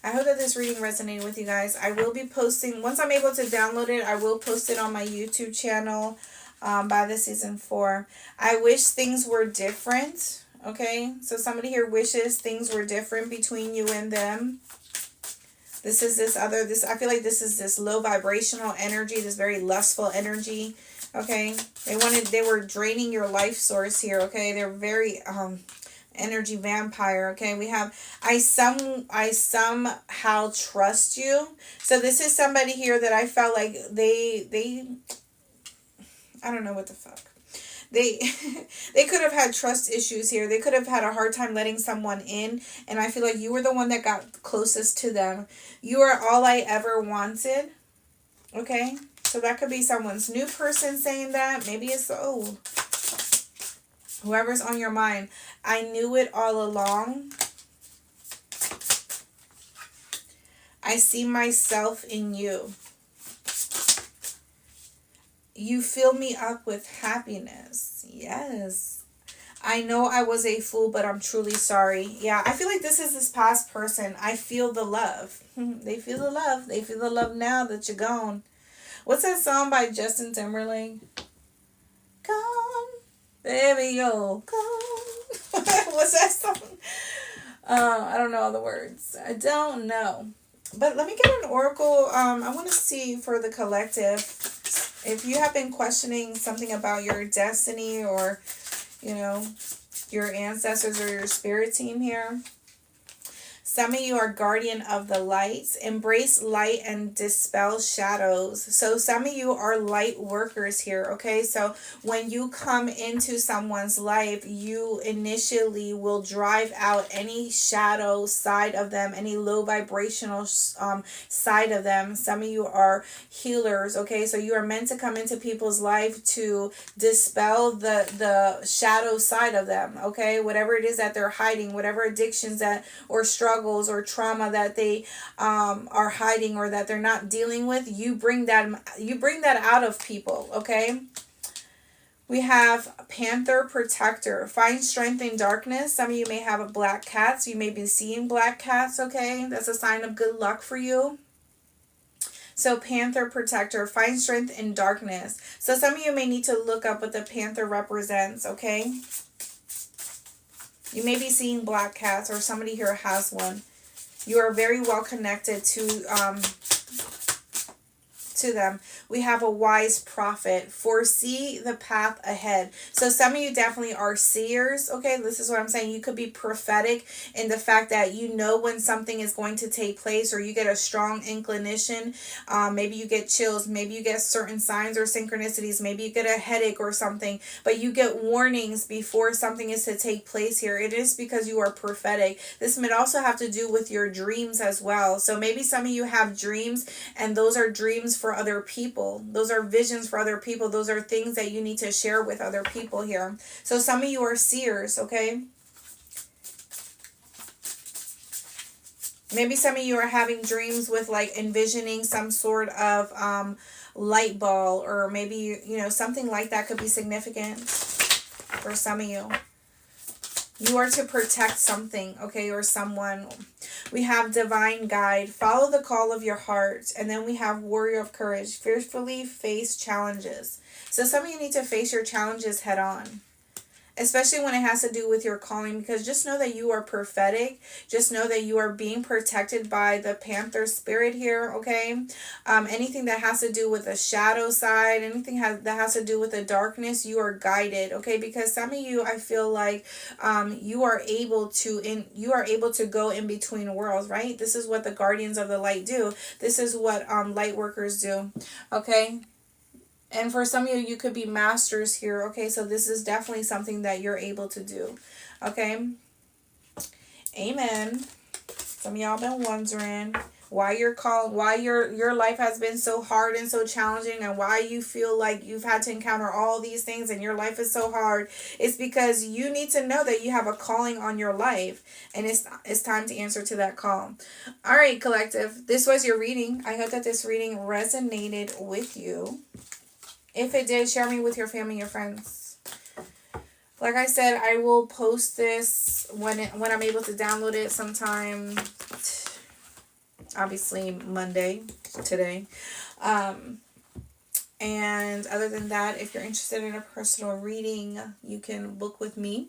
I hope that this reading resonated with you guys. I will be posting, once I'm able to download it, I will post it on my YouTube channel by the season 4. I wish things were different, okay? So somebody here wishes things were different between you and them. This is I feel like this is this low vibrational energy, this very lustful energy, okay? They were draining your life source here, okay? They're very, energy vampire. Okay, we have I somehow trust you. So this is somebody here that I felt like they I don't know what the fuck. They they could have had trust issues here. They could have had a hard time letting someone in, and I feel like you were the one that got closest to them. You are all I ever wanted. Okay? So that could be someone's new person saying that. Maybe it's the old. Whoever's on your mind, I knew it all along. I see myself in you. You fill me up with happiness. Yes. I know I was a fool, but I'm truly sorry. Yeah, I feel like this is this past person. I feel the love. They feel the love. They feel the love now that you're gone. What's that song by Justin Timberlake? Gone. Baby, yo, come. What's that song? I don't know all the words. I don't know. But let me get an oracle. I want to see for the collective. If you have been questioning something about your destiny or, you know, your ancestors or your spirit team here. Some of you are guardian of the light. Embrace light and dispel shadows. So some of you are light workers here, okay? So when you come into someone's life, you initially will drive out any shadow side of them, any low vibrational side of them. Some of you are healers, okay? So you are meant to come into people's life to dispel the shadow side of them, okay? Whatever it is that they're hiding, whatever addictions that or struggles or trauma that they are hiding or that they're not dealing with, you bring that out of people, okay? We have Panther Protector. Find strength in darkness. Some of you may have a black cat, so you may be seeing black cats, okay? That's a sign of good luck for you. So Panther Protector, find strength in darkness. So some of you may need to look up what the panther represents, okay? You may be seeing black cats or somebody here has one. You are very well connected to to them. We have a wise prophet. Foresee the path ahead. So some of you definitely are seers. Okay, this is what I'm saying. You could be prophetic in the fact that you know when something is going to take place, or you get a strong inclination. Maybe you get chills. Maybe you get certain signs or synchronicities. Maybe you get a headache or something, but you get warnings before something is to take place here. It is because you are prophetic. This may also have to do with your dreams as well. So maybe some of you have dreams, and those are dreams for other people. Those are visions for other people. Those are things that you need to share with other people here. So some of you are seers, okay? Maybe some of you are having dreams with like envisioning some sort of light ball, or maybe, you know, something like that could be significant for some of you. You are to protect something, okay, or someone. We have divine guide. Follow the call of your heart. And then we have warrior of courage. Fearfully face challenges. So some of you need to face your challenges head on, especially when it has to do with your calling, because just know that you are prophetic. Just know that you are being protected by the Panther spirit here, okay? Anything that has to do with the shadow side, anything that has to do with the darkness, you are guided, okay? Because some of you, I feel like you are able to go in between worlds, right? This is what the guardians of the light do. This is what light workers do, okay? And for some of you, you could be masters here. Okay, so this is definitely something that you're able to do. Okay. Amen. Some of y'all been wondering why your life has been so hard and so challenging, and why you feel like you've had to encounter all these things and your life is so hard. It's because you need to know that you have a calling on your life, and it's time to answer to that call. All right, collective. This was your reading. I hope that this reading resonated with you. If it did, share me with your family and your friends. Like I said, I will post this when I'm able to download it sometime. Obviously Monday, today. And other than that, if you're interested in a personal reading, you can book with me.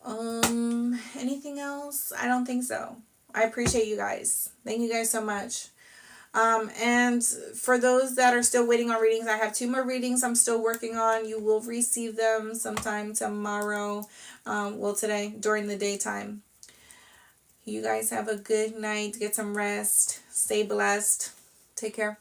Anything else? I don't think so. I appreciate you guys. Thank you guys so much. And for those that are still waiting on readings, I have 2 more readings I'm still working on. You will receive them sometime tomorrow. Today during the daytime. You guys have a good night. Get some rest. Stay blessed. Take care.